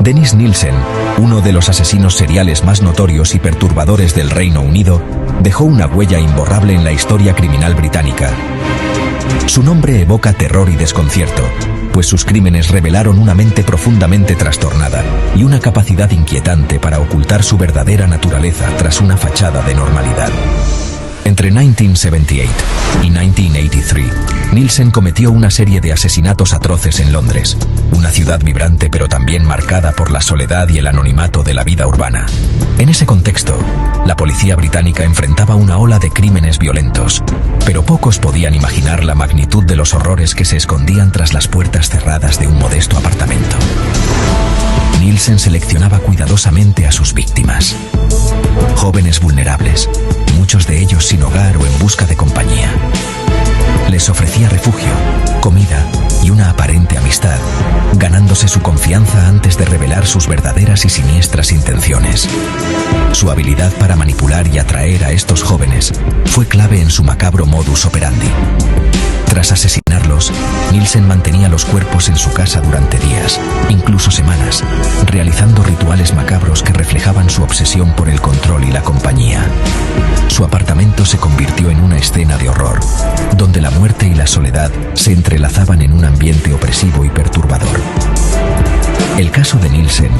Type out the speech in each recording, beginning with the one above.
Dennis Nielsen, uno de los asesinos seriales más notorios y perturbadores del Reino Unido, dejó una huella imborrable en la historia criminal británica. Su nombre evoca terror y desconcierto, pues sus crímenes revelaron una mente profundamente trastornada y una capacidad inquietante para ocultar su verdadera naturaleza tras una fachada de normalidad. Entre 1978 y 1983, Nielsen cometió una serie de asesinatos atroces en Londres, una ciudad vibrante pero también marcada por la soledad y el anonimato de la vida urbana. En ese contexto, la policía británica enfrentaba una ola de crímenes violentos, pero pocos podían imaginar la magnitud de los horrores que se escondían tras las puertas cerradas de un modesto apartamento. Nielsen seleccionaba cuidadosamente a sus víctimas. Jóvenes vulnerables, muchos de ellos sin hogar o en busca de compañía. Les ofrecía refugio, comida y una aparente amistad, ganándose su confianza antes de revelar sus verdaderas y siniestras intenciones. Su habilidad para manipular y atraer a estos jóvenes fue clave en su macabro modus operandi. Tras asesinarlos, Nielsen mantenía los cuerpos en su casa durante días, incluso semanas, realizando rituales macabros que reflejaban su obsesión por el control y la compañía. Su apartamento se convirtió en una escena de horror, donde la muerte y la soledad se entrelazaban en un ambiente opresivo y perturbador. El caso de Nielsen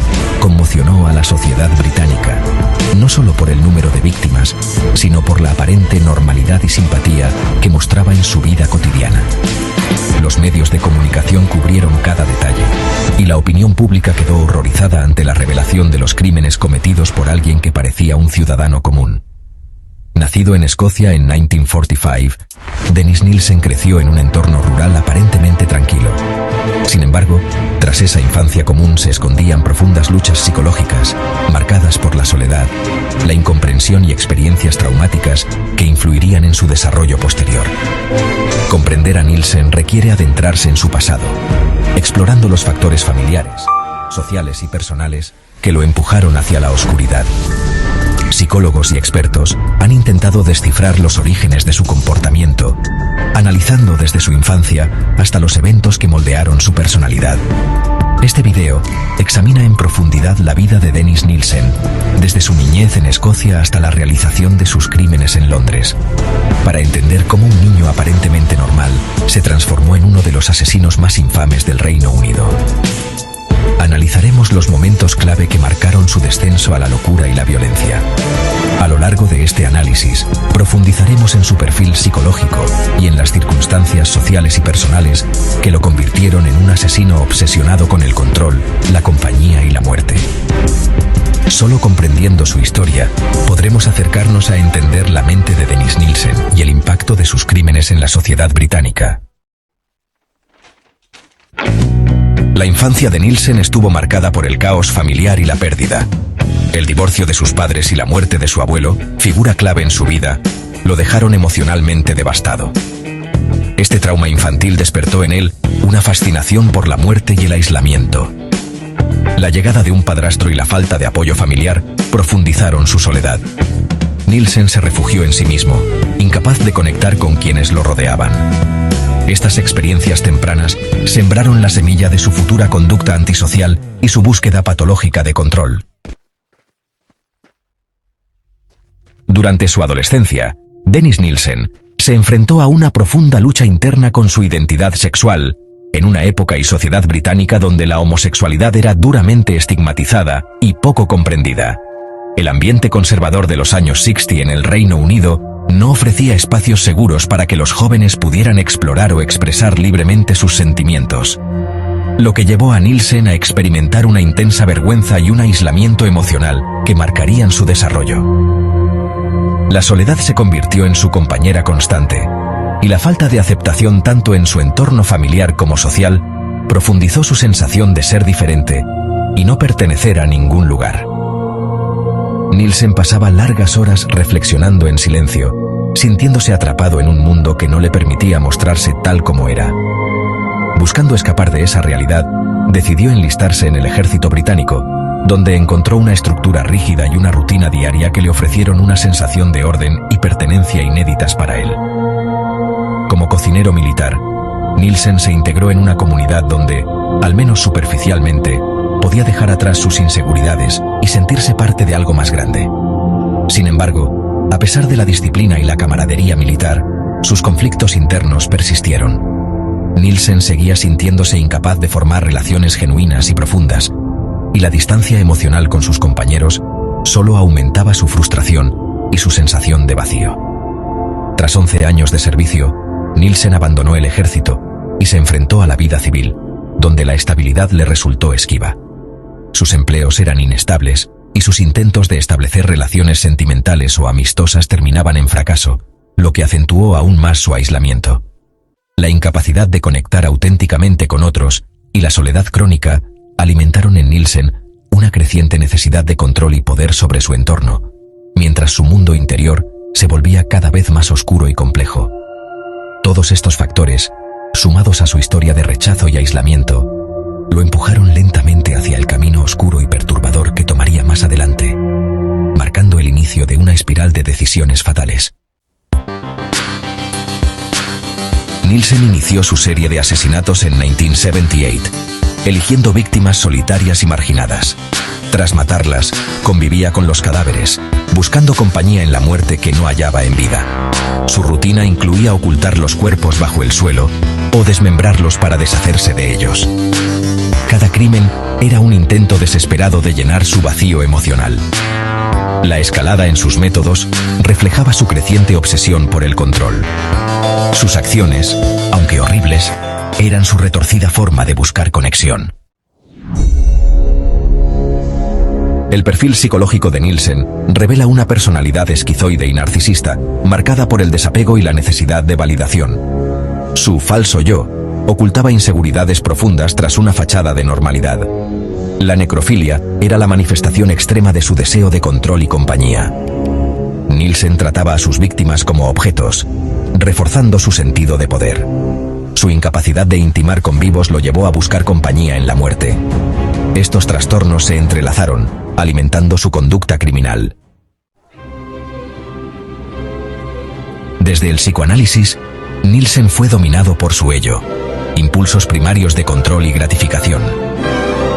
conmocionó a la sociedad británica, no solo por el número de víctimas, sino por la aparente normalidad y simpatía que mostraba en su vida cotidiana. Los medios de comunicación cubrieron cada detalle, y la opinión pública quedó horrorizada ante la revelación de los crímenes cometidos por alguien que parecía un ciudadano común. Nacido en Escocia en 1945, Dennis Nielsen creció en un entorno rural aparentemente tranquilo. Sin embargo, tras esa infancia común se escondían profundas luchas psicológicas, marcadas por la soledad, la incomprensión y experiencias traumáticas que influirían en su desarrollo posterior. Comprender a Nielsen requiere adentrarse en su pasado, explorando los factores familiares, sociales y personales que lo empujaron hacia la oscuridad. Psicólogos y expertos han intentado descifrar los orígenes de su comportamiento, analizando desde su infancia hasta los eventos que moldearon su personalidad. Este video examina en profundidad la vida de Dennis Nielsen, desde su niñez en Escocia hasta la realización de sus crímenes en Londres, para entender cómo un niño aparentemente normal se transformó en uno de los asesinos más infames del Reino Unido. Analizaremos los momentos clave que marcaron su descenso a la locura y la violencia. A lo largo de este análisis, profundizaremos en su perfil psicológico y en las circunstancias sociales y personales que lo convirtieron en un asesino obsesionado con el control, la compañía y la muerte. Solo comprendiendo su historia, podremos acercarnos a entender la mente de Dennis Nielsen y el impacto de sus crímenes en la sociedad británica. La infancia de Nielsen estuvo marcada por el caos familiar y la pérdida. El divorcio de sus padres y la muerte de su abuelo, figura clave en su vida, lo dejaron emocionalmente devastado. Este trauma infantil despertó en él una fascinación por la muerte y el aislamiento. La llegada de un padrastro y la falta de apoyo familiar profundizaron su soledad. Nielsen se refugió en sí mismo, incapaz de conectar con quienes lo rodeaban. Estas experiencias tempranas sembraron la semilla de su futura conducta antisocial y su búsqueda patológica de control. Durante su adolescencia, Dennis Nielsen se enfrentó a una profunda lucha interna con su identidad sexual, en una época y sociedad británica donde la homosexualidad era duramente estigmatizada y poco comprendida. El ambiente conservador de los años 60 en el Reino Unido no ofrecía espacios seguros para que los jóvenes pudieran explorar o expresar libremente sus sentimientos, lo que llevó a Nielsen a experimentar una intensa vergüenza y un aislamiento emocional que marcarían su desarrollo. La soledad se convirtió en su compañera constante, y la falta de aceptación tanto en su entorno familiar como social profundizó su sensación de ser diferente y no pertenecer a ningún lugar. Nielsen pasaba largas horas reflexionando en silencio, sintiéndose atrapado en un mundo que no le permitía mostrarse tal como era. Buscando escapar de esa realidad, decidió enlistarse en el ejército británico, donde encontró una estructura rígida y una rutina diaria que le ofrecieron una sensación de orden y pertenencia inéditas para él. Como cocinero militar, Nielsen se integró en una comunidad donde, al menos superficialmente, podía dejar atrás sus inseguridades y sentirse parte de algo más grande. Sin embargo, a pesar de la disciplina y la camaradería militar, sus conflictos internos persistieron. Nielsen seguía sintiéndose incapaz de formar relaciones genuinas y profundas, y la distancia emocional con sus compañeros solo aumentaba su frustración y su sensación de vacío. Tras 11 años de servicio, Nielsen abandonó el ejército y se enfrentó a la vida civil, donde la estabilidad le resultó esquiva. Sus empleos eran inestables y sus intentos de establecer relaciones sentimentales o amistosas terminaban en fracaso, lo que acentuó aún más su aislamiento. La incapacidad de conectar auténticamente con otros y la soledad crónica alimentaron en Nielsen una creciente necesidad de control y poder sobre su entorno, mientras su mundo interior se volvía cada vez más oscuro y complejo. Todos estos factores, sumados a su historia de rechazo y aislamiento, lo empujaron lentamente hacia el camino oscuro y perturbador que tomaría más adelante, marcando el inicio de una espiral de decisiones fatales. Nielsen inició su serie de asesinatos en 1978, eligiendo víctimas solitarias y marginadas. Tras matarlas, convivía con los cadáveres, buscando compañía en la muerte que no hallaba en vida. Su rutina incluía ocultar los cuerpos bajo el suelo o desmembrarlos para deshacerse de ellos. Cada crimen era un intento desesperado de llenar su vacío emocional. La escalada en sus métodos reflejaba su creciente obsesión por el control. Sus acciones, aunque horribles, eran su retorcida forma de buscar conexión. El perfil psicológico de Nielsen revela una personalidad esquizoide y narcisista, marcada por el desapego y la necesidad de validación. Su falso yo ocultaba inseguridades profundas tras una fachada de normalidad. La necrofilia era la manifestación extrema de su deseo de control y compañía. Nielsen trataba a sus víctimas como objetos, reforzando su sentido de poder. Su incapacidad de intimar con vivos lo llevó a buscar compañía en la muerte. Estos trastornos se entrelazaron, alimentando su conducta criminal. Desde el psicoanálisis, Nielsen fue dominado por su ello, impulsos primarios de control y gratificación.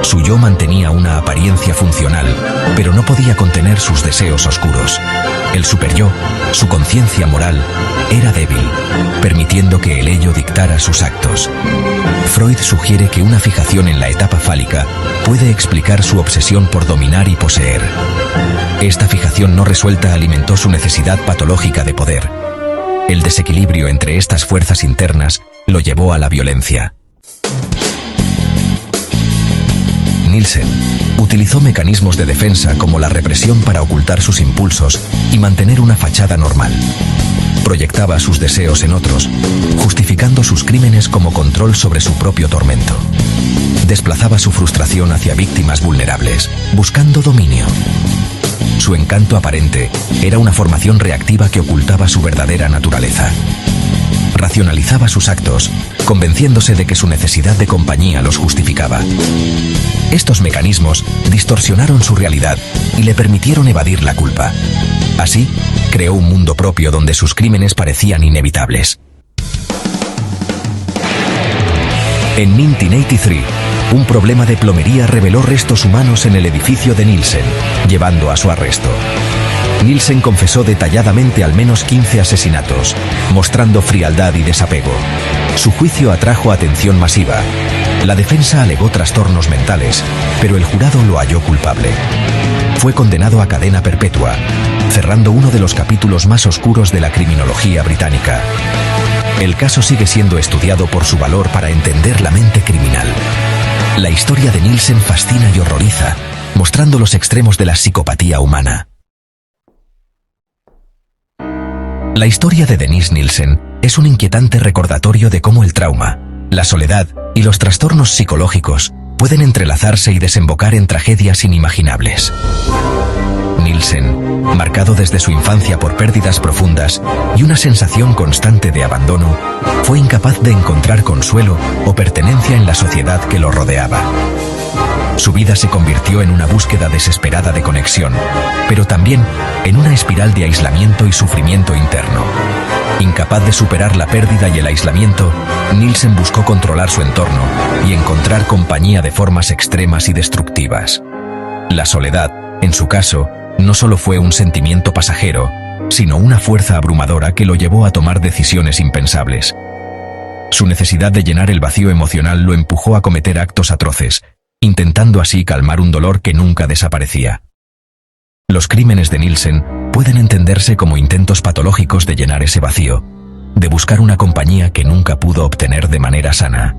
Su yo mantenía una apariencia funcional, pero no podía contener sus deseos oscuros. El superyo, su conciencia moral, era débil, permitiendo que el ello dictara sus actos. Freud sugiere que una fijación en la etapa fálica puede explicar su obsesión por dominar y poseer. Esta fijación no resuelta alimentó su necesidad patológica de poder. El desequilibrio entre estas fuerzas internas lo llevó a la violencia. Nielsen utilizó mecanismos de defensa como la represión para ocultar sus impulsos y mantener una fachada normal. Proyectaba sus deseos en otros, justificando sus crímenes como control sobre su propio tormento. Desplazaba su frustración hacia víctimas vulnerables, buscando dominio. Su encanto aparente era una formación reactiva que ocultaba su verdadera naturaleza. Racionalizaba sus actos, convenciéndose de que su necesidad de compañía los justificaba. Estos mecanismos distorsionaron su realidad y le permitieron evadir la culpa. Así, creó un mundo propio donde sus crímenes parecían inevitables. En 1983, un problema de plomería reveló restos humanos en el edificio de Nielsen, llevando a su arresto. Nielsen confesó detalladamente al menos 15 asesinatos, mostrando frialdad y desapego. Su juicio atrajo atención masiva. La defensa alegó trastornos mentales, pero el jurado lo halló culpable. Fue condenado a cadena perpetua, cerrando uno de los capítulos más oscuros de la criminología británica. El caso sigue siendo estudiado por su valor para entender la mente criminal. La historia de Nielsen fascina y horroriza, mostrando los extremos de la psicopatía humana. La historia de Denise Nielsen es un inquietante recordatorio de cómo el trauma, la soledad y los trastornos psicológicos pueden entrelazarse y desembocar en tragedias inimaginables. Nielsen, marcado desde su infancia por pérdidas profundas y una sensación constante de abandono, fue incapaz de encontrar consuelo o pertenencia en la sociedad que lo rodeaba. Su vida se convirtió en una búsqueda desesperada de conexión, pero también en una espiral de aislamiento y sufrimiento interno. Incapaz de superar la pérdida y el aislamiento, Nielsen buscó controlar su entorno y encontrar compañía de formas extremas y destructivas. La soledad, en su caso, no solo fue un sentimiento pasajero, sino una fuerza abrumadora que lo llevó a tomar decisiones impensables. Su necesidad de llenar el vacío emocional lo empujó a cometer actos atroces, intentando así calmar un dolor que nunca desaparecía. Los crímenes de Nielsen pueden entenderse como intentos patológicos de llenar ese vacío, de buscar una compañía que nunca pudo obtener de manera sana.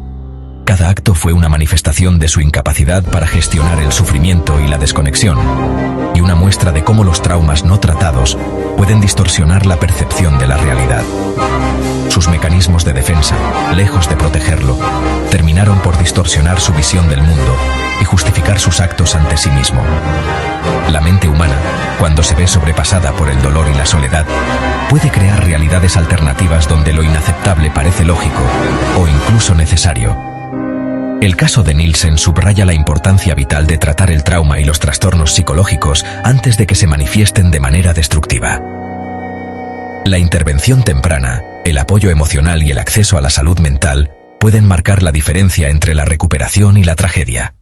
Cada acto fue una manifestación de su incapacidad para gestionar el sufrimiento y la desconexión, y una muestra de cómo los traumas no tratados pueden distorsionar la percepción de la realidad. Sus mecanismos de defensa, lejos de protegerlo, terminaron por distorsionar su visión del mundo y justificar sus actos ante sí mismo. La mente humana, cuando se ve sobrepasada por el dolor y la soledad, puede crear realidades alternativas donde lo inaceptable parece lógico o incluso necesario. El caso de Nielsen subraya la importancia vital de tratar el trauma y los trastornos psicológicos antes de que se manifiesten de manera destructiva. La intervención temprana, el apoyo emocional y el acceso a la salud mental pueden marcar la diferencia entre la recuperación y la tragedia.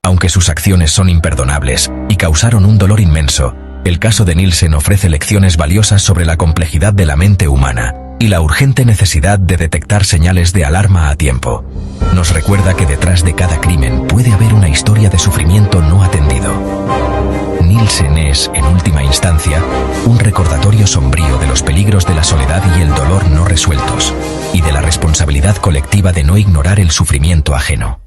Aunque sus acciones son imperdonables y causaron un dolor inmenso, el caso de Nielsen ofrece lecciones valiosas sobre la complejidad de la mente humana y la urgente necesidad de detectar señales de alarma a tiempo. Nos recuerda que detrás de cada crimen puede haber una historia de sufrimiento no atendido. Nielsen es, en última instancia, un recordatorio sombrío de los peligros de la soledad y el dolor no resueltos, y de la responsabilidad colectiva de no ignorar el sufrimiento ajeno.